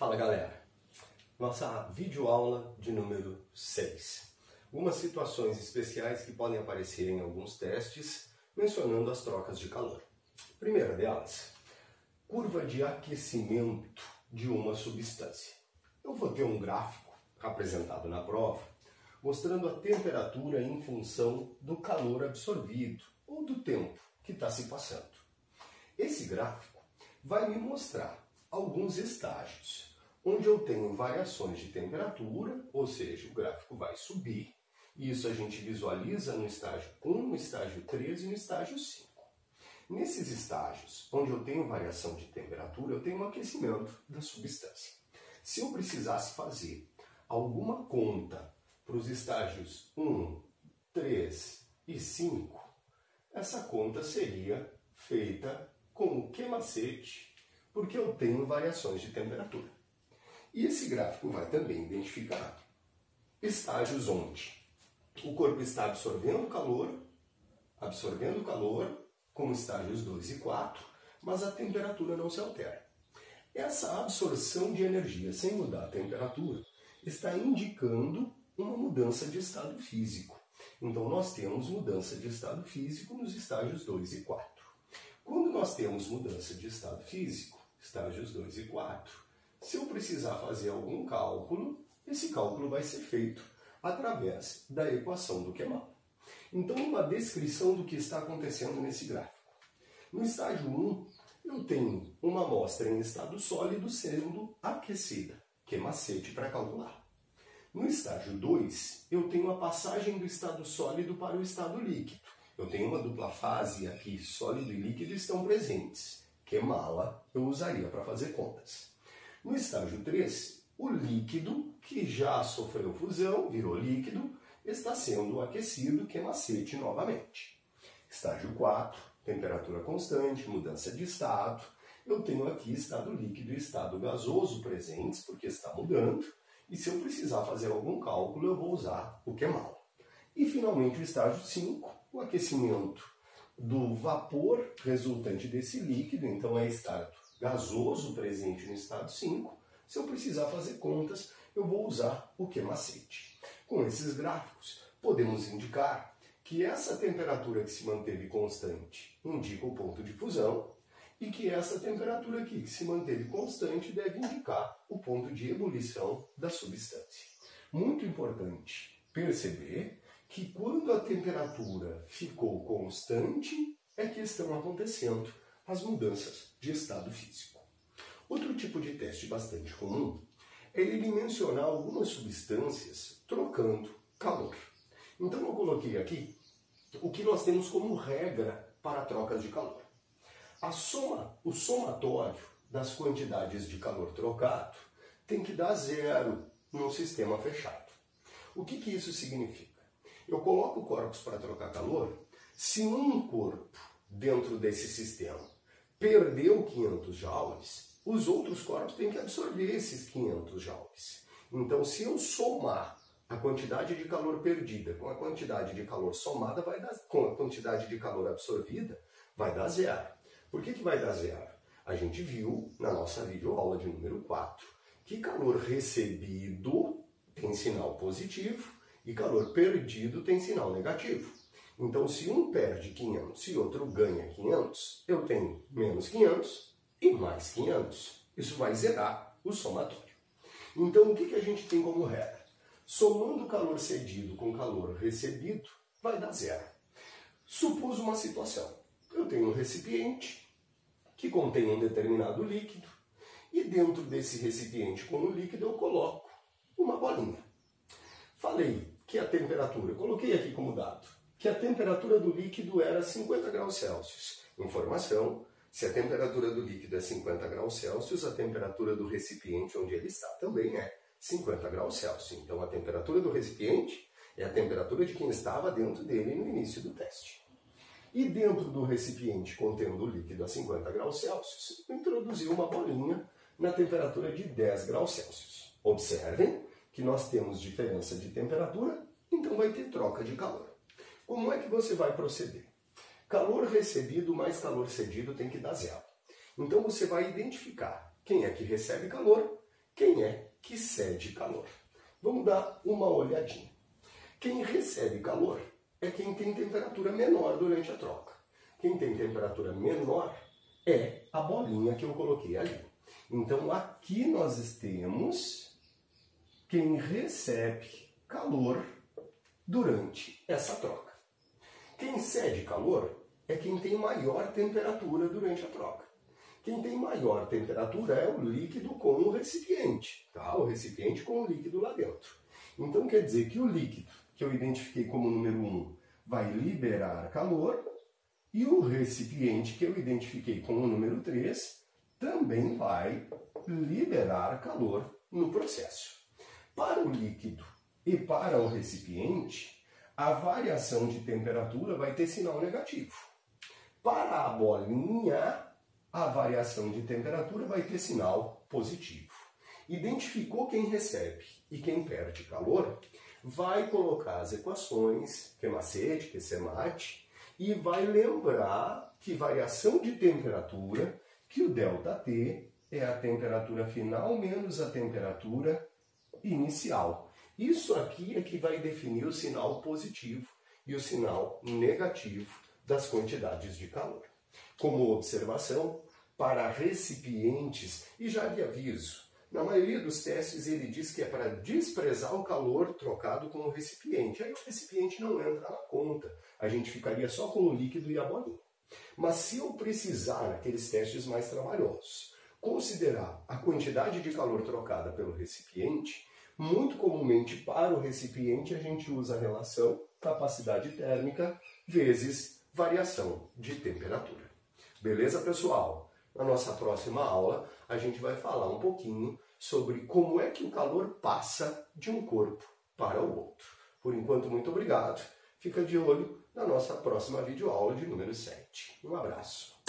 Fala galera, nossa videoaula de número 6. Algumas situações especiais que podem aparecer em alguns testes, mencionando as trocas de calor. Primeira delas, curva de aquecimento de uma substância. Eu vou ter um gráfico apresentado na prova, mostrando a temperatura em função do calor absorvido, ou do tempo que está se passando. Esse gráfico vai me mostrar alguns estágios, onde eu tenho variações de temperatura, ou seja, o gráfico vai subir, e isso a gente visualiza no estágio 1, no estágio 3 e no estágio 5. Nesses estágios, onde eu tenho variação de temperatura, eu tenho um aquecimento da substância. Se eu precisasse fazer alguma conta para os estágios 1, 3 e 5, essa conta seria feita com o que-macete, porque eu tenho variações de temperatura. E esse gráfico vai também identificar estágios onde o corpo está absorvendo calor, como estágios 2 e 4, mas a temperatura não se altera. Essa absorção de energia sem mudar a temperatura está indicando uma mudança de estado físico. Então nós temos mudança de estado físico nos estágios 2 e 4. Quando nós temos mudança de estado físico, estágios 2 e 4, se eu precisar fazer algum cálculo, esse cálculo vai ser feito através da equação do QEMAL. Então, uma descrição do que está acontecendo nesse gráfico. No estágio 1, eu tenho uma amostra em estado sólido sendo aquecida, que-macete para calcular. No estágio 2, eu tenho a passagem do estado sólido para o estado líquido. Eu tenho uma dupla fase aqui, sólido e líquido estão presentes. Que-mala eu usaria para fazer contas. No estágio 3, o líquido, que já sofreu fusão, virou líquido, está sendo aquecido, que-macete novamente. Estágio 4, temperatura constante, mudança de estado. Eu tenho aqui estado líquido e estado gasoso presentes, porque está mudando. E se eu precisar fazer algum cálculo, eu vou usar o que-mala. E finalmente o estágio 5, o aquecimento do vapor resultante desse líquido, então é estado gasoso presente no estado 5. Se eu precisar fazer contas, eu vou usar o que-macete. Com esses gráficos, podemos indicar que essa temperatura que se manteve constante indica o ponto de fusão e que essa temperatura aqui que se manteve constante deve indicar o ponto de ebulição da substância. Muito importante perceber que quando a temperatura ficou constante é que estão acontecendo as mudanças de estado físico. Outro tipo de teste bastante comum é ele mencionar algumas substâncias trocando calor. Então eu coloquei aqui o que nós temos como regra para trocas de calor. O somatório das quantidades de calor trocado tem que dar 0 num sistema fechado. O que isso significa? Eu coloco corpos para trocar calor, se um corpo dentro desse sistema perdeu 500 joules, os outros corpos têm que absorver esses 500 joules. Então, se eu somar a quantidade de calor perdida com a quantidade de calor somada, com a quantidade de calor absorvida, vai dar 0. Por que vai dar 0? A gente viu na nossa videoaula de número 4 que calor recebido tem sinal positivo e calor perdido tem sinal negativo. Então, se um perde 500 e outro ganha 500, eu tenho menos 500 e mais 500. Isso vai zerar o somatório. Então, o que a gente tem como regra? Somando calor cedido com calor recebido, vai dar 0. Supus uma situação. Eu tenho um recipiente que contém um determinado líquido e dentro desse recipiente com o líquido eu coloco uma bolinha. Falei que a temperatura, coloquei aqui como dado, que a temperatura do líquido era 50 graus Celsius. Informação, se a temperatura do líquido é 50 graus Celsius, a temperatura do recipiente onde ele está também é 50 graus Celsius. Então a temperatura do recipiente é a temperatura de quem estava dentro dele no início do teste. E dentro do recipiente contendo o líquido a 50 graus Celsius, eu introduzi uma bolinha na temperatura de 10 graus Celsius. Observem que nós temos diferença de temperatura, então vai ter troca de calor. Como é que você vai proceder? Calor recebido mais calor cedido tem que dar 0. Então você vai identificar quem é que recebe calor, quem é que cede calor? Vamos dar uma olhadinha. Quem recebe calor é quem tem temperatura menor durante a troca. Quem tem temperatura menor é a bolinha que eu coloquei ali. Então aqui nós temos quem recebe calor durante essa troca. Quem cede calor é quem tem maior temperatura durante a troca. Quem tem maior temperatura é o líquido com o recipiente, tá? O recipiente com o líquido lá dentro. Então quer dizer que o líquido que eu identifiquei como número 1 vai liberar calor e o recipiente que eu identifiquei como número 3 também vai liberar calor no processo. Para o líquido e para o recipiente, a variação de temperatura vai ter sinal negativo. Para a bolinha, a variação de temperatura vai ter sinal positivo. Identificou quem recebe e quem perde calor, vai colocar as equações, Q-macete, Q-semate, e vai lembrar que variação de temperatura, que o ΔT é a temperatura final menos a temperatura inicial. Isso aqui é que vai definir o sinal positivo e o sinal negativo das quantidades de calor. Como observação, para recipientes, e já lhe aviso, na maioria dos testes ele diz que é para desprezar o calor trocado com o recipiente. Aí o recipiente não entra na conta, a gente ficaria só com o líquido e a bolinha. Mas se eu precisar, naqueles testes mais trabalhosos, considerar a quantidade de calor trocada pelo recipiente, muito comumente para o recipiente a gente usa a relação capacidade térmica vezes variação de temperatura. Beleza, pessoal? Na nossa próxima aula, a gente vai falar um pouquinho sobre como é que o calor passa de um corpo para o outro. Por enquanto, muito obrigado. Fica de olho na nossa próxima videoaula de número 7. Um abraço.